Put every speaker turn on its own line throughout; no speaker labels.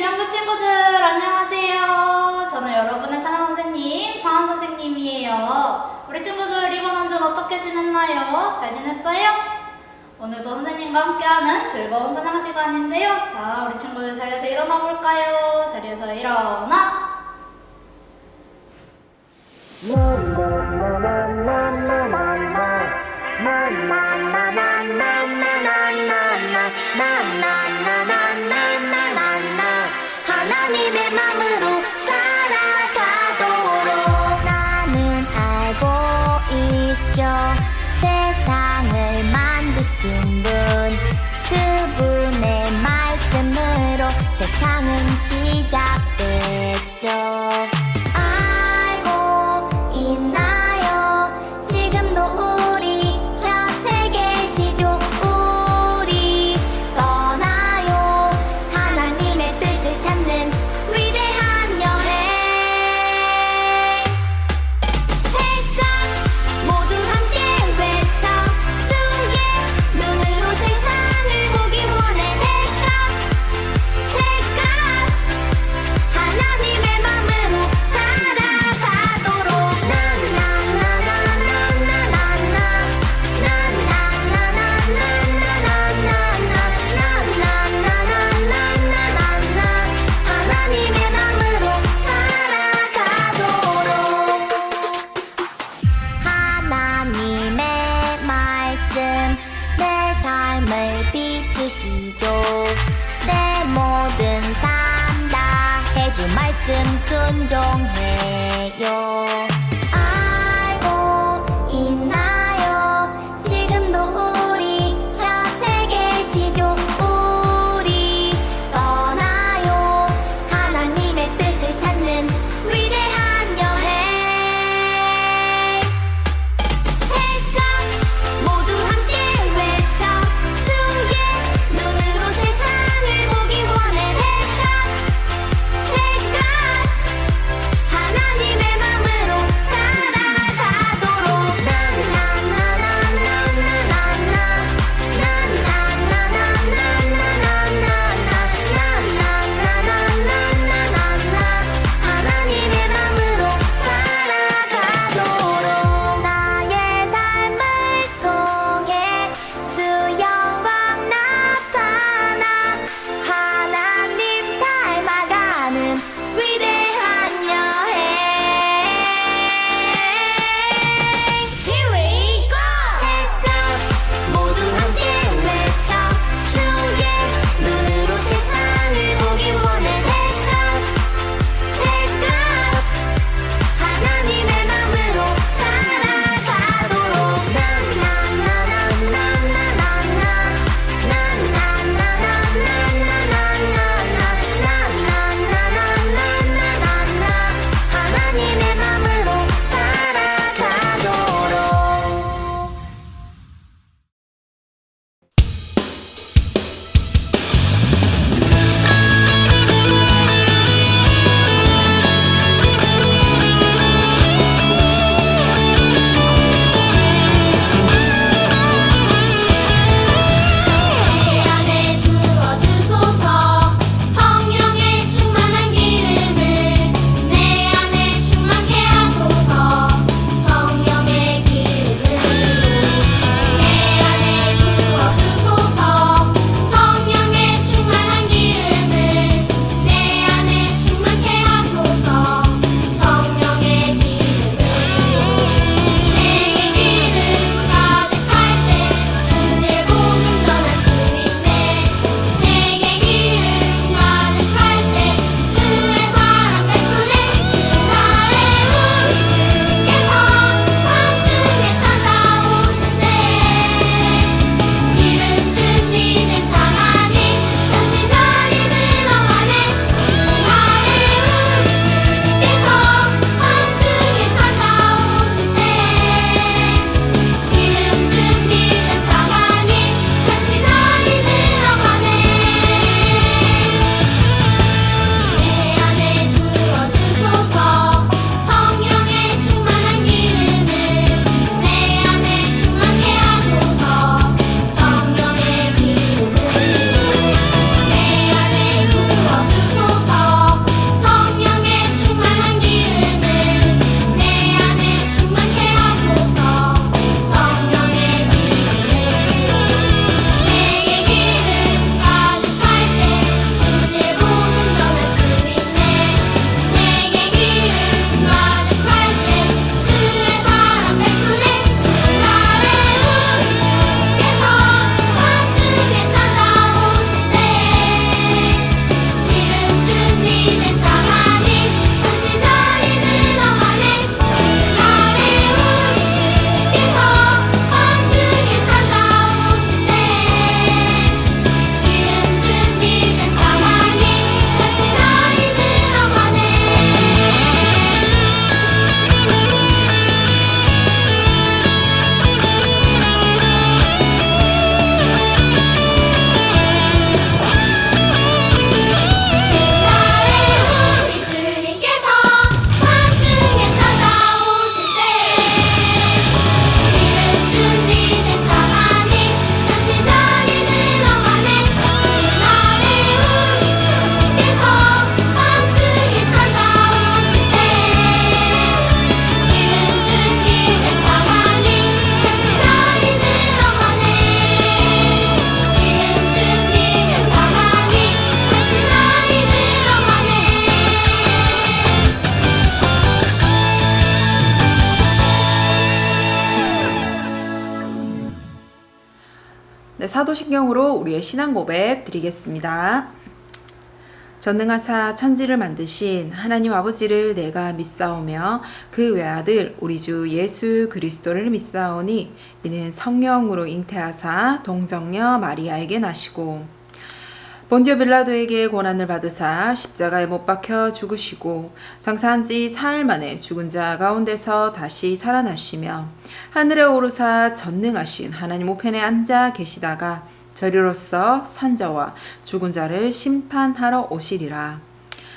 유년부 친구들 안녕하세요. 저는 여러분의 찬양 선생님 황한 선생님이에요. 우리 친구들 이번 한 주는 어떻게 지냈나요? 잘 지냈어요? 오늘도 선생님과 함께하는 즐거운 찬양 시간인데요. 자, 우리 친구들 자리에서 일어나 볼까요? 자리에서 일어나.
하나님의 마음으로 살아가도록 나는 알고 있죠. 세상을 만드신 분 그분의 말씀으로 세상은 시작됐죠. 알고 있나요? 지금도 우리 곁에 계시죠. 우리 떠나요. 하나님의 뜻을 찾는 위대한 여행. Take off 모두 함께 외쳐 주의 눈으로 세상을 보기 원해. Take off Take off 하나님의 마음으로 살아가도록 하나님의 마음으로 살아가도록 하나님의 말씀 내 삶을 비추시죠. 내 모든 삶 다 해주 말씀 순종해요. 알고 있나요? 지금도 우리 곁에 계시죠. 우리 떠나요. 하나님의 뜻을 찾는 위대한 여행. Take off 모두 함께 외쳐 주의 눈으로 세상을 보기 원해. Take off Take off 하나님의 마음으로
네, 사도신경으로 우리의 신앙 고백 드리겠습니다. 전능하사 천지를 만드신 하나님 아버지를 내가 믿사오며 그 외아들 우리 주 예수 그리스도를 믿사오니 이는 성령으로 잉태하사 동정녀 마리아에게 나시고 본디오 빌라도에게 고난을 받으사 십자가에 못 박혀 죽으시고 장사한 지 사흘 만에 죽은 자 가운데서 다시 살아나시며 하늘에 오르사 전능하신 하나님 우편에 앉아 계시다가 저리로서 산자와 죽은 자를 심판하러 오시리라.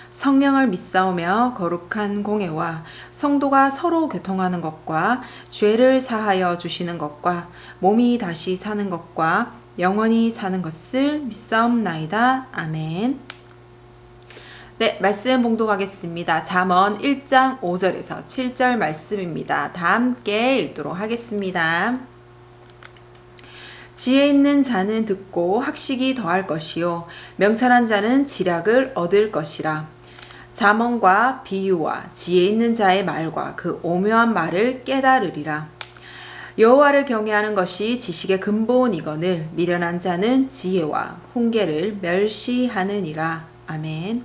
성령을 믿사오며 거룩한 공예와 성도가 서로 교통하는 것과 죄를 사하여 주시는 것과 몸이 다시 사는 것과 영원히 사는 것을 믿사옵나이다. 아멘. 네, 말씀 봉독하겠습니다. 잠언 1장 5절에서 7절 말씀입니다. 다 함께 읽도록 하겠습니다. 지혜 있는 자는 듣고 학식이 더할 것이요 명철한 자는 지략을 얻을 것이라. 잠언과 비유와 지혜 있는 자의 말과 그 오묘한 말을 깨달으리라. 여호와를 경외하는 것이 지식의 근본이거늘 미련한 자는 지혜와 훈계를 멸시하느니라. 아멘.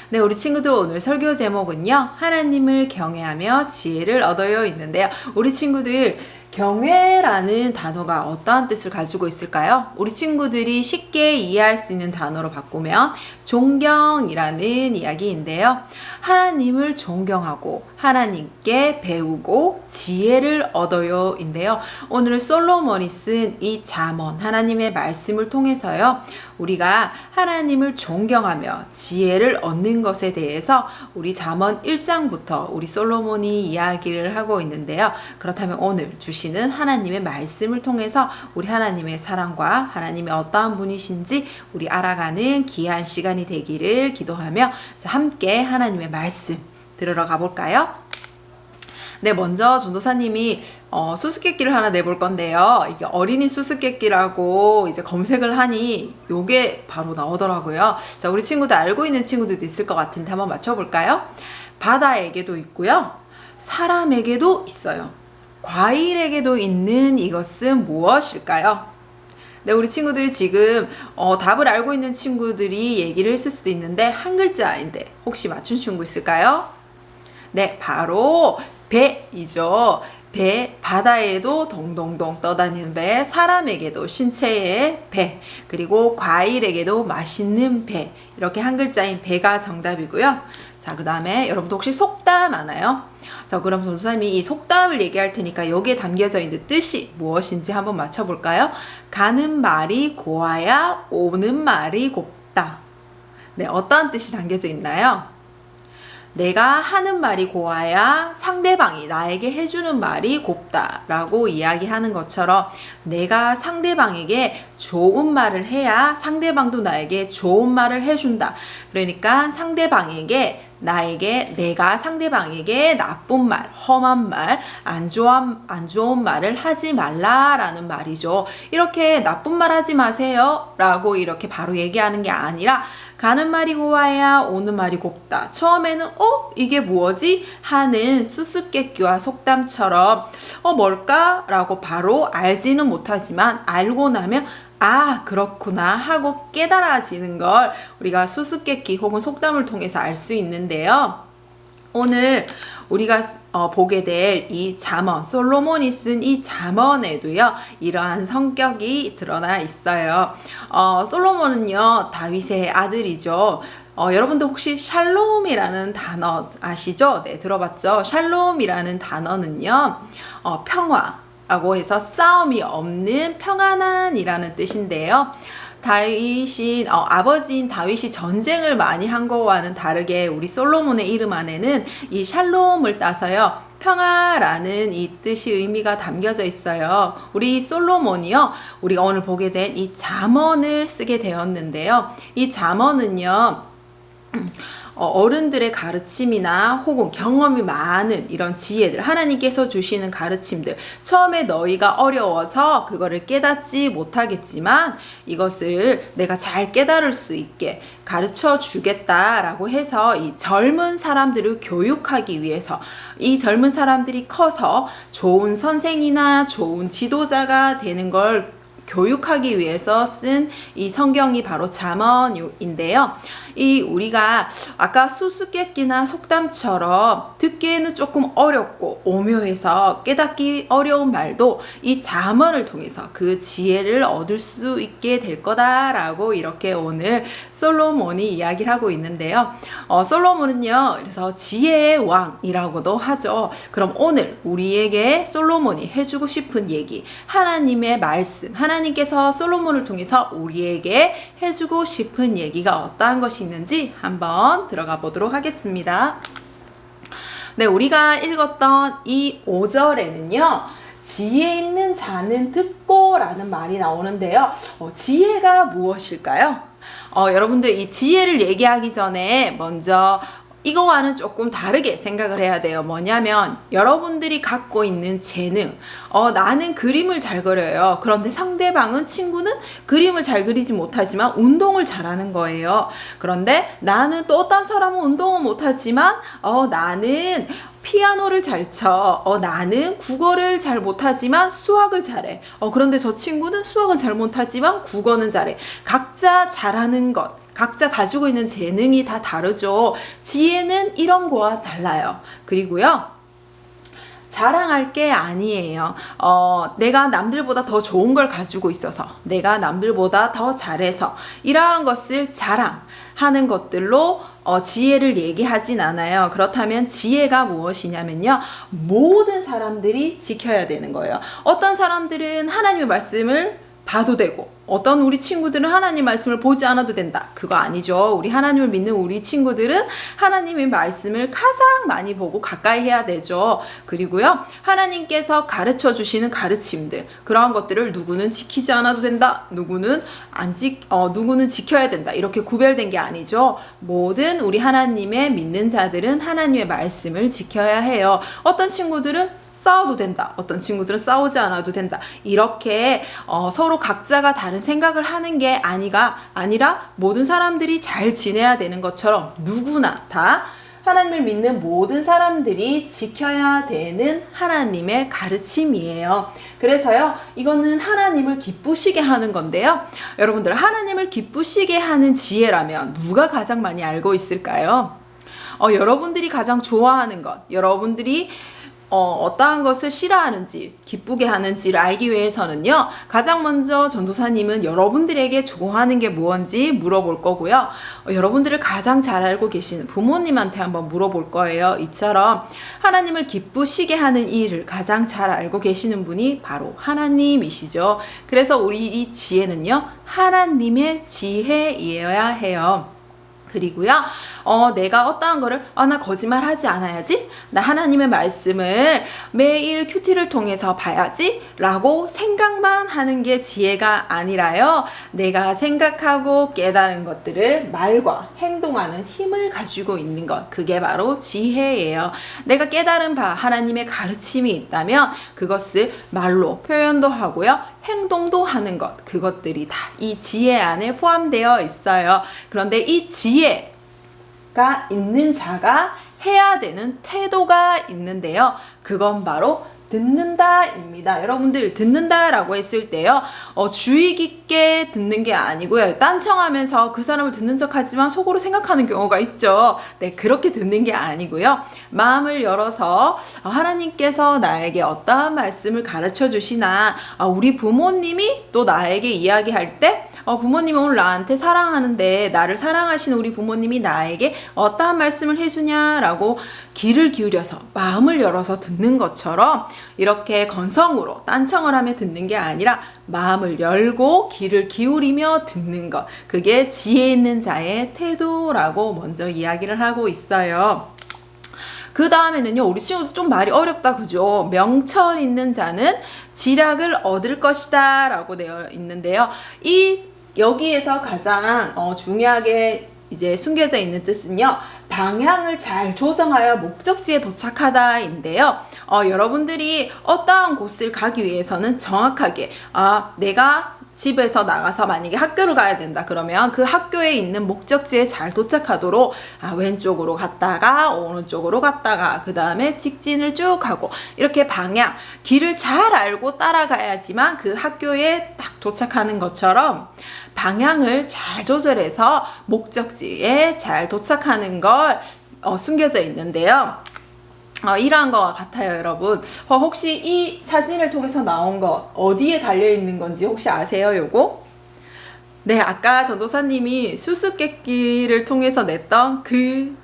네, 우리 친구들 오늘 설교 제목은요, 하나님을 경외하며 지혜를 얻어요 있는데요. 우리 친구들 경외라는 단어가 어떠한 뜻을 가지고 있을까요? 우리 친구들이 쉽게 이해할 수 있는 단어로 바꾸면 존경이라는 이야기인데요. 하나님을 존경하고 하나님께 배우고 지혜를 얻어요 인데요. 오늘 솔로몬이 쓴 이 잠언 하나님의 말씀을 통해서요. 우리가 하나님을 존경하며 지혜를 얻는 것에 대해서 우리 잠언 1장부터 우리 솔로몬이 이야기를 하고 있는데요. 그렇다면 오늘 주시는 하나님의 말씀을 통해서 우리 하나님의 사랑과 하나님의 어떠한 분이신지 우리 알아가는 귀한 시간이 되기를 기도하며 함께 하나님의 말씀 들으러 가볼까요? 네, 먼저 전도사님이 수수께끼를 하나 내볼 건데요. 이게 어린이 수수께끼라고 이제 검색을 하니 요게 바로 나오더라고요. 자, 우리 친구들 알고 있는 친구들도 있을 것 같은데 한번 맞춰볼까요? 바다에게도 있고요. 사람에게도 있어요. 과일에게도 있는 이것은 무엇일까요? 네, 우리 친구들 지금 답을 알고 있는 친구들이 얘기를 했을 수도 있는데 한 글자인데 혹시 맞춘 친구 있을까요? 네, 바로 배이죠. 배, 바다에도 동동동 떠다니는 배, 사람에게도 신체의 배, 그리고 과일에게도 맛있는 배, 이렇게 한 글자인 배가 정답이고요. 자, 그 다음에 여러분도 혹시 속담 아나요? 자, 그럼 전도사님이 이 속담을 얘기할 테니까 여기에 담겨져 있는 뜻이 무엇인지 한번 맞춰볼까요? 가는 말이 고와야 오는 말이 곱다. 네, 어떠한 뜻이 담겨져 있나요? 내가 하는 말이 고와야 상대방이 나에게 해주는 말이 곱다라고 이야기하는 것처럼 내가 상대방에게 좋은 말을 해야 상대방도 나에게 좋은 말을 해준다. 그러니까 상대방에게 내가 상대방에게 나쁜 말, 험한 말, 안 좋은 말을 하지 말라라는 말이죠. 이렇게 나쁜 말 하지 마세요 라고 이렇게 바로 얘기하는 게 아니라 가는 말이 고와야 오는 말이 곱다. 처음에는 이게 뭐지? 하는 수수께끼와 속담처럼 뭘까? 라고 바로 알지는 못하지만 알고 나면 아, 그렇구나 하고 깨달아지는 걸 우리가 수수께끼 혹은 속담을 통해서 알 수 있는데요. 오늘 우리가 보게 될 이 잠언, 솔로몬이 쓴 이 잠언에도요, 이러한 성격이 드러나 있어요. 솔로몬은요, 다윗의 아들이죠. 여러분들 혹시 샬롬이라는 단어 아시죠? 네, 들어봤죠? 샬롬이라는 단어는요, 평화라고 해서 싸움이 없는 평안한이라는 뜻인데요. 아버지인 다윗이 전쟁을 많이 한 거와는 다르게 우리 솔로몬의 이름 안에는 이 샬롬을 따서요, 평화라는 이 뜻이 의미가 담겨져 있어요. 우리 솔로몬이요, 우리가 오늘 보게 된 이 잠언을 쓰게 되었는데요. 이 잠언은요, 어른들의 가르침이나 혹은 경험이 많은 이런 지혜들, 하나님께서 주시는 가르침들, 처음에 너희가 어려워서 그거를 깨닫지 못하겠지만 이것을 내가 잘 깨달을 수 있게 가르쳐 주겠다라고 해서 이 젊은 사람들을 교육하기 위해서 이 젊은 사람들이 커서 좋은 선생이나 좋은 지도자가 되는 걸 교육하기 위해서 쓴 이 성경이 바로 잠언인데요. 이 우리가 아까 수수께끼나 속담처럼 듣기에는 조금 어렵고 오묘해서 깨닫기 어려운 말도 이 잠언을 통해서 그 지혜를 얻을 수 있게 될 거다라고 이렇게 오늘 솔로몬이 이야기를 하고 있는데요. 솔로몬은요, 그래서 지혜의 왕이라고도 하죠. 그럼 오늘 우리에게 솔로몬이 해주고 싶은 얘기, 하나님의 말씀, 하나님께서 솔로몬을 통해서 우리에게 해주고 싶은 얘기가 어떠한 것이 있는지 한번 들어가 보도록 하겠습니다. 네, 우리가 읽었던 이 5절에는요, 지혜 있는 자는 듣고 라는 말이 나오는데요. 지혜가 무엇일까요? 여러분들 이 지혜를 얘기하기 전에 먼저 이거와는 조금 다르게 생각을 해야 돼요. 뭐냐면 여러분들이 갖고 있는 재능, 나는 그림을 잘 그려요. 그런데 상대방은, 친구는 그림을 잘 그리지 못하지만 운동을 잘하는 거예요. 그런데 나는 또 어떤 사람은 운동은 못하지만 나는 피아노를 잘 쳐. 나는 국어를 잘 못하지만 수학을 잘해. 그런데 저 친구는 수학은 잘 못하지만 국어는 잘해. 각자 잘하는 것, 각자 가지고 있는 재능이 다 다르죠. 지혜는 이런 거와 달라요. 그리고요, 자랑할 게 아니에요. 내가 남들보다 더 좋은 걸 가지고 있어서, 내가 남들보다 더 잘해서, 이러한 것을 자랑하는 것들로 지혜를 얘기하진 않아요. 그렇다면 지혜가 무엇이냐면요, 모든 사람들이 지켜야 되는 거예요. 어떤 사람들은 하나님의 말씀을 봐도 되고, 어떤 우리 친구들은 하나님 말씀을 보지 않아도 된다. 그거 아니죠. 우리 하나님을 믿는 우리 친구들은 하나님의 말씀을 가장 많이 보고 가까이 해야 되죠. 그리고요, 하나님께서 가르쳐 주시는 가르침들, 그러한 것들을 누구는 지키지 않아도 된다. 누구는 누구는 지켜야 된다. 이렇게 구별된 게 아니죠. 모든 우리 하나님의 믿는 자들은 하나님의 말씀을 지켜야 해요. 어떤 친구들은 싸워도 된다. 어떤 친구들은 싸우지 않아도 된다. 이렇게 서로 각자가 다른 생각을 하는 게 아니라 모든 사람들이 잘 지내야 되는 것처럼 누구나 다 하나님을 믿는 모든 사람들이 지켜야 되는 하나님의 가르침이에요. 그래서요, 이거는 하나님을 기쁘시게 하는 건데요. 여러분들, 하나님을 기쁘시게 하는 지혜라면 누가 가장 많이 알고 있을까요? 여러분들이 가장 좋아하는 것, 여러분들이 어떠한 것을 싫어하는지 기쁘게 하는지를 알기 위해서는요, 가장 먼저 전도사님은 여러분들에게 좋아하는 게 무엇인지 물어볼 거고요, 여러분들을 가장 잘 알고 계시는 부모님한테 한번 물어볼 거예요. 이처럼 하나님을 기쁘시게 하는 일을 가장 잘 알고 계시는 분이 바로 하나님이시죠. 그래서 우리 이 지혜는요, 하나님의 지혜이어야 해요. 그리고요, 내가 어떠한 거를 나 거짓말 하지 않아야지, 나 하나님의 말씀을 매일 큐티를 통해서 봐야지 라고 생각만 하는 게 지혜가 아니라요, 내가 생각하고 깨달은 것들을 말과 행동하는 힘을 가지고 있는 것, 그게 바로 지혜예요. 내가 깨달은 바 하나님의 가르침이 있다면 그것을 말로 표현도 하고요, 행동도 하는 것, 그것들이 다 이 지혜 안에 포함되어 있어요. 그런데 이 지혜가 있는 자가 해야 되는 태도가 있는데요, 그건 바로 듣는다입니다. 여러분들, 듣는다라고 했을 때요, 주의 깊게 듣는 게 아니고요, 딴청하면서 그 사람을 듣는 척하지만 속으로 생각하는 경우가 있죠. 네, 그렇게 듣는 게 아니고요, 마음을 열어서 하나님께서 나에게 어떠한 말씀을 가르쳐 주시나, 우리 부모님이 또 나에게 이야기할 때 부모님이 오늘 나한테 사랑하는데, 나를 사랑하시는 우리 부모님이 나에게 어떠한 말씀을 해주냐라고 귀를 기울여서 마음을 열어서 듣는 것처럼, 이렇게 건성으로 딴청을 하며 듣는 게 아니라 마음을 열고 귀를 기울이며 듣는 것, 그게 지혜 있는 자의 태도라고 먼저 이야기를 하고 있어요. 그 다음에는요, 우리 친구도 좀 말이 어렵다, 그죠? 명철 있는 자는 지략을 얻을 것이다 라고 되어 있는데요, 여기에서 가장 중요하게 이제 숨겨져 있는 뜻은요, 방향을 잘 조정하여 목적지에 도착하다인데요, 여러분들이 어떠한 곳을 가기 위해서는 정확하게 내가 집에서 나가서 만약에 학교를 가야 된다 그러면 그 학교에 있는 목적지에 잘 도착하도록 왼쪽으로 갔다가 오른쪽으로 갔다가 그 다음에 직진을 쭉 하고 이렇게 방향, 길을 잘 알고 따라가야지만 그 학교에 딱 도착하는 것처럼 방향을 잘 조절해서 목적지에 잘 도착하는 걸 숨겨져 있는데요. 이러한 것과 같아요, 여러분. 혹시 이 사진을 통해서 나온 것 어디에 달려 있는 건지 혹시 아세요, 요거? 네, 아까 전도사님이 수수께끼를 통해서 냈던 그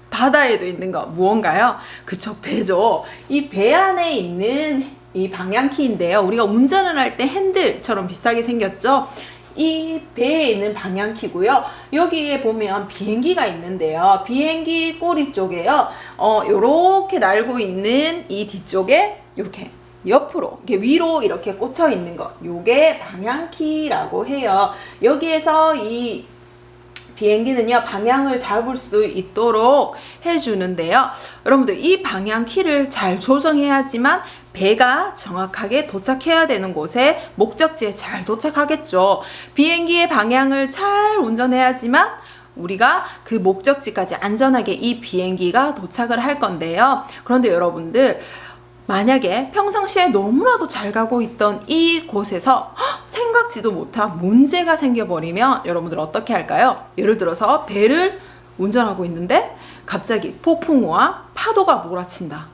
바다에도 있는 거 무언가요? 그쵸, 배죠. 이 배 안에 있는 이 방향키인데요. 우리가 운전을 할 때 핸들처럼 비슷하게 생겼죠? 이 배에 있는 방향키고요. 여기에 보면 비행기가 있는데요. 비행기 꼬리 쪽에요. 요렇게 날고 있는 이 뒤쪽에 이렇게 옆으로 이렇게 위로 이렇게 꽂혀 있는 거. 요게 방향키라고 해요. 여기에서 이 비행기는요, 방향을 잡을 수 있도록 해주는데요. 여러분들, 이 방향키를 잘 조정해야지만 배가 정확하게 도착해야 되는 곳에 목적지에 잘 도착하겠죠. 비행기의 방향을 잘 운전해야지만 우리가 그 목적지까지 안전하게 이 비행기가 도착을 할 건데요. 그런데 여러분들, 만약에 평상시에 너무나도 잘 가고 있던 이 곳에서 생각지도 못한 문제가 생겨버리면 여러분들 어떻게 할까요? 예를 들어서 배를 운전하고 있는데 갑자기 폭풍우와 파도가 몰아친다.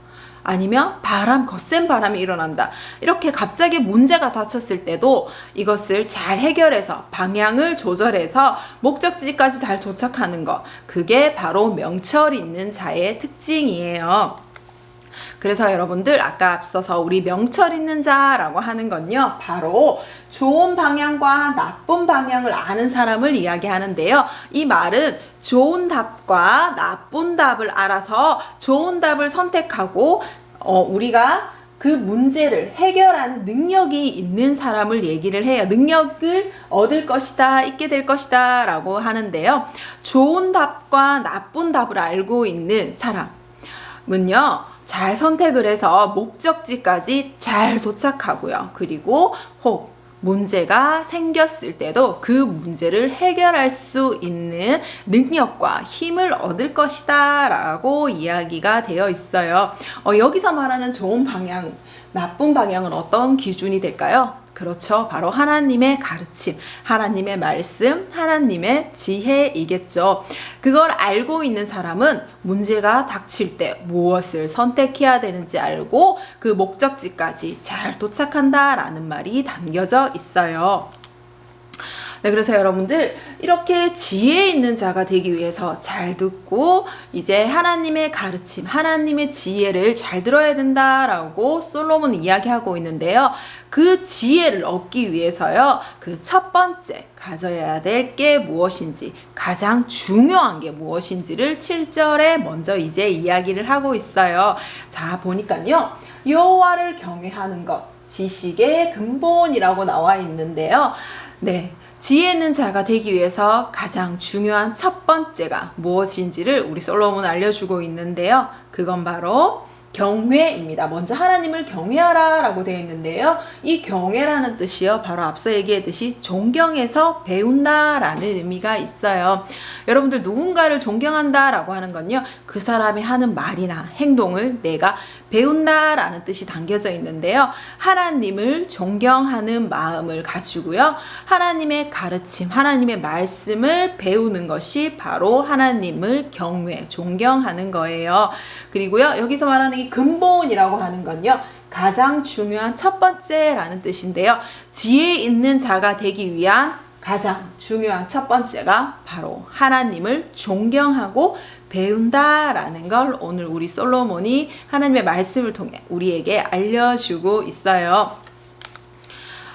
아니면 거센 바람이 일어난다. 이렇게 갑자기 문제가 닥쳤을 때도 이것을 잘 해결해서 방향을 조절해서 목적지까지 잘 도착하는 것. 그게 바로 명철 있는 자의 특징이에요. 그래서 여러분들, 아까 앞서서 우리 명철 있는 자라고 하는 건요, 바로 좋은 방향과 나쁜 방향을 아는 사람을 이야기하는데요. 이 말은 좋은 답과 나쁜 답을 알아서 좋은 답을 선택하고 우리가 그 문제를 해결하는 능력이 있는 사람을 얘기를 해요. 능력을 얻을 것이다, 있게 될 것이다 라고 하는데요. 좋은 답과 나쁜 답을 알고 있는 사람은요, 잘 선택을 해서 목적지까지 잘 도착하고요. 그리고 혹 문제가 생겼을 때도 그 문제를 해결할 수 있는 능력과 힘을 얻을 것이다 라고 이야기가 되어 있어요. 여기서 말하는 좋은 방향, 나쁜 방향은 어떤 기준이 될까요? 그렇죠. 바로 하나님의 가르침, 하나님의 말씀, 하나님의 지혜이겠죠. 그걸 알고 있는 사람은 문제가 닥칠 때 무엇을 선택해야 되는지 알고 그 목적지까지 잘 도착한다라는 말이 담겨져 있어요. 네, 그래서 여러분들, 이렇게 지혜 있는 자가 되기 위해서 잘 듣고 이제 하나님의 가르침, 하나님의 지혜를 잘 들어야 된다라고 솔로몬은 이야기하고 있는데요. 그 지혜를 얻기 위해서요, 그 첫 번째 가져야 될 게 무엇인지, 가장 중요한 게 무엇인지를 7절에 먼저 이제 이야기를 하고 있어요. 자, 보니까요, 여호와를 경외하는 것, 지식의 근본이라고 나와 있는데요. 네. 지혜 있는 자가 되기 위해서 가장 중요한 첫 번째가 무엇인지를 우리 솔로몬은 알려주고 있는데요. 그건 바로 경외입니다. 먼저 하나님을 경외하라 라고 되어 있는데요. 이 경외라는 뜻이요, 바로 앞서 얘기했듯이 존경해서 배운다 라는 의미가 있어요. 여러분들, 누군가를 존경한다 라고 하는 건요, 그 사람이 하는 말이나 행동을 내가 배운다 라는 뜻이 담겨져 있는데요. 하나님을 존경하는 마음을 가지고요, 하나님의 가르침, 하나님의 말씀을 배우는 것이 바로 하나님을 경외, 존경하는 거예요. 그리고요, 여기서 말하는 이 근본이라고 하는 건요, 가장 중요한 첫 번째라는 뜻인데요. 지혜 있는 자가 되기 위한 가장 중요한 첫 번째가 바로 하나님을 존경하고 배운다라는 걸 오늘 우리 솔로몬이 하나님의 말씀을 통해 우리에게 알려주고 있어요.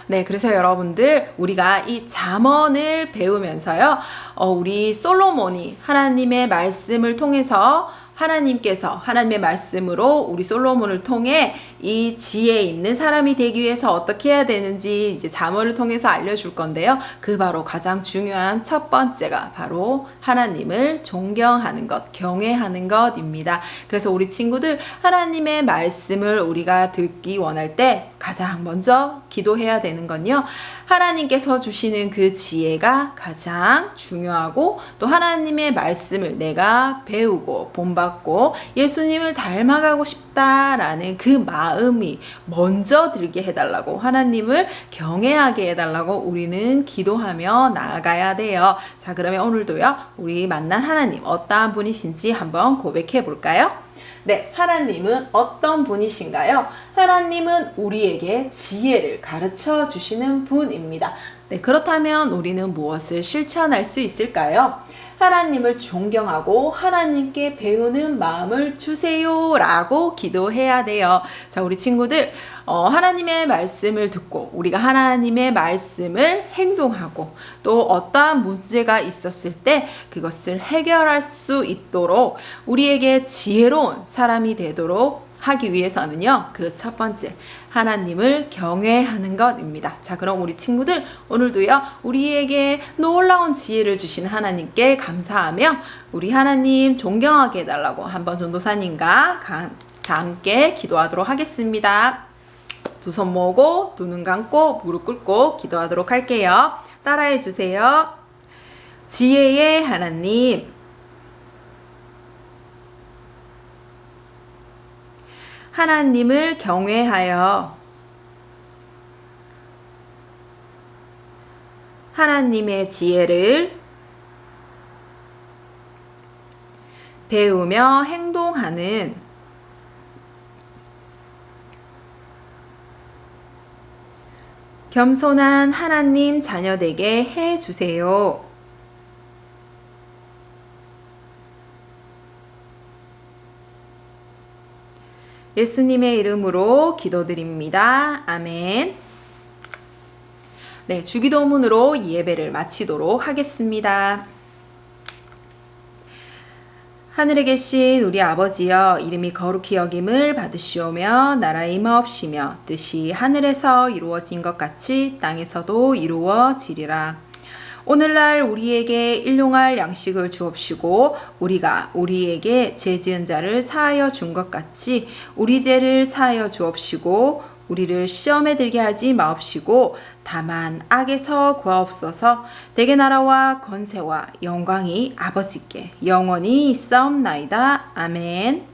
네, 그래서 여러분들, 우리가 이 잠언을 배우면서요, 우리 솔로몬이 하나님의 말씀을 통해서 하나님께서 하나님의 말씀으로 우리 솔로몬을 통해 이 지혜 있는 사람이 되기 위해서 어떻게 해야 되는지 이제 잠언을 통해서 알려줄 건데요. 그 바로 가장 중요한 첫 번째가 바로 하나님을 존경하는 것, 경외하는 것입니다. 그래서 우리 친구들 하나님의 말씀을 우리가 듣기 원할 때 가장 먼저 기도해야 되는 건요. 하나님께서 주시는 그 지혜가 가장 중요하고 또 하나님의 말씀을 내가 배우고 본받고 예수님을 닮아가고 싶다라는 그 마음이 먼저 들게 해달라고 하나님을 경외하게 해달라고 우리는 기도하며 나아가야 돼요. 자, 그러면 오늘도요. 우리 만난 하나님 어떠한 분이신지 한번 고백해 볼까요? 네, 하나님은 어떤 분이신가요? 하나님은 우리에게 지혜를 가르쳐 주시는 분입니다. 네, 그렇다면 우리는 무엇을 실천할 수 있을까요? 하나님을 존경하고 하나님께 배우는 마음을 주세요 라고 기도해야 돼요. 자, 우리 친구들 하나님의 말씀을 듣고 우리가 하나님의 말씀을 행동하고 또 어떠한 문제가 있었을 때 그것을 해결할 수 있도록 우리에게 지혜로운 사람이 되도록 하기 위해서는요. 그 첫 번째 하나님을 경외하는 것입니다. 자, 그럼 우리 친구들 오늘도요. 우리에게 놀라운 지혜를 주신 하나님께 감사하며 우리 하나님 존경하게 해달라고 한번 전도사님과 함께 기도하도록 하겠습니다. 두 손 모으고 두 눈 감고 무릎 꿇고 기도하도록 할게요. 따라해 주세요. 지혜의 하나님, 하나님을 경외하여 하나님의 지혜를 배우며 행동하는 겸손한 하나님 자녀 되게 해 주세요. 예수님의 이름으로 기도드립니다. 아멘. 네, 주기도문으로 이 예배를 마치도록 하겠습니다. 하늘에 계신 우리 아버지여, 이름이 거룩히 여김을 받으시오며 나라의 임하옵시며 뜻이 하늘에서 이루어진 것 같이 땅에서도 이루어지리라. 오늘날 우리에게 일용할 양식을 주옵시고 우리가 우리에게 죄 지은 자를 사하여 준 것 같이 우리 죄를 사하여 주옵시고 우리를 시험에 들게 하지 마옵시고 다만 악에서 구하옵소서. 대개 나라와 권세와 영광이 아버지께 영원히 있사옵나이다. 아멘.